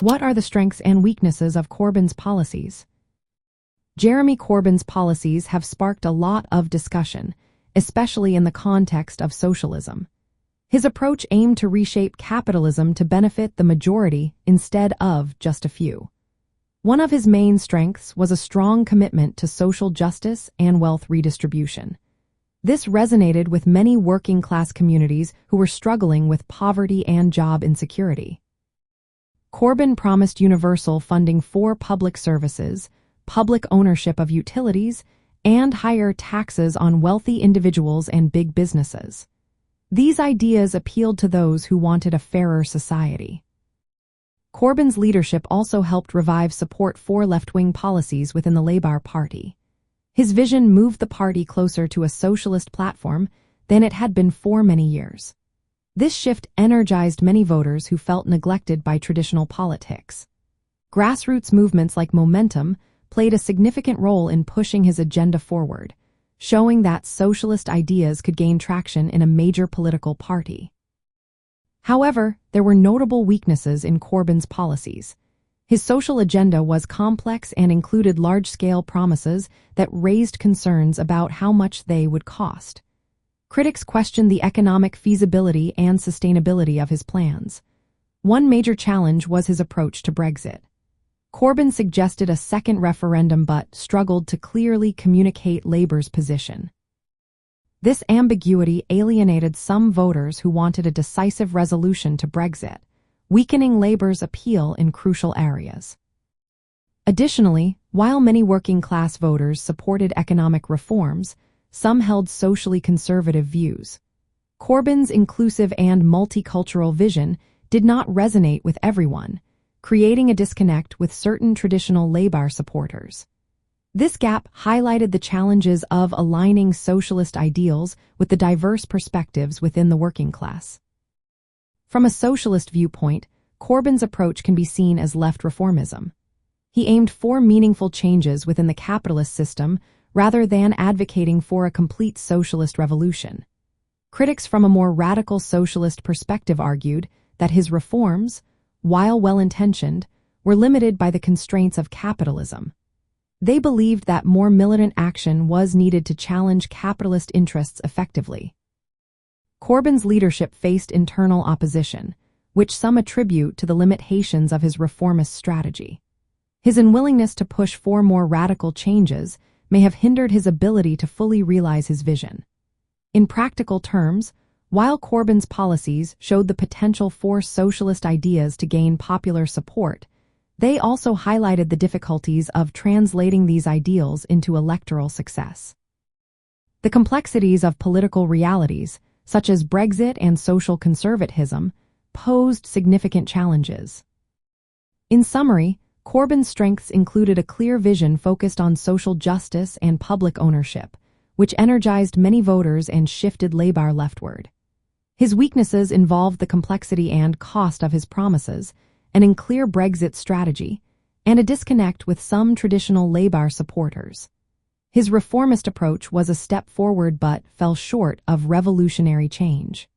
What are the strengths and weaknesses of Corbyn's policies? Jeremy Corbyn's policies have sparked a lot of discussion, especially in the context of socialism. His approach aimed to reshape capitalism to benefit the majority instead of just a few. One of his main strengths was a strong commitment to social justice and wealth redistribution. This resonated with many working-class communities who were struggling with poverty and job insecurity. Corbyn promised universal funding for public services, public ownership of utilities, and higher taxes on wealthy individuals and big businesses. These ideas appealed to those who wanted a fairer society. Corbyn's leadership also helped revive support for left-wing policies within the Labour Party. His vision moved the party closer to a socialist platform than it had been for many years. This shift energized many voters who felt neglected by traditional politics. Grassroots movements like Momentum played a significant role in pushing his agenda forward, showing that socialist ideas could gain traction in a major political party. However, there were notable weaknesses in Corbyn's policies. His social agenda was complex and included large-scale promises that raised concerns about how much they would cost. Critics questioned the economic feasibility and sustainability of his plans. One major challenge was his approach to Brexit. Corbyn suggested a second referendum but struggled to clearly communicate Labour's position. This ambiguity alienated some voters who wanted a decisive resolution to Brexit, weakening Labour's appeal in crucial areas. Additionally, while many working-class voters supported economic reforms, some held socially conservative views. Corbyn's inclusive and multicultural vision did not resonate with everyone, creating a disconnect with certain traditional Labour supporters. This gap highlighted the challenges of aligning socialist ideals with the diverse perspectives within the working class. From a socialist viewpoint, Corbyn's approach can be seen as left reformism. He aimed for meaningful changes within the capitalist system rather than advocating for a complete socialist revolution. Critics from a more radical socialist perspective argued that his reforms, while well-intentioned, were limited by the constraints of capitalism. They believed that more militant action was needed to challenge capitalist interests effectively. Corbyn's leadership faced internal opposition, which some attribute to the limitations of his reformist strategy. His unwillingness to push for more radical changes may have hindered his ability to fully realize his vision. In practical terms, while Corbyn's policies showed the potential for socialist ideas to gain popular support, they also highlighted the difficulties of translating these ideals into electoral success. The complexities of political realities, such as Brexit and social conservatism, posed significant challenges. In summary, Corbyn's strengths included a clear vision focused on social justice and public ownership, which energized many voters and shifted Labour leftward. His weaknesses involved the complexity and cost of his promises, an unclear Brexit strategy, and a disconnect with some traditional Labour supporters. His reformist approach was a step forward but fell short of revolutionary change.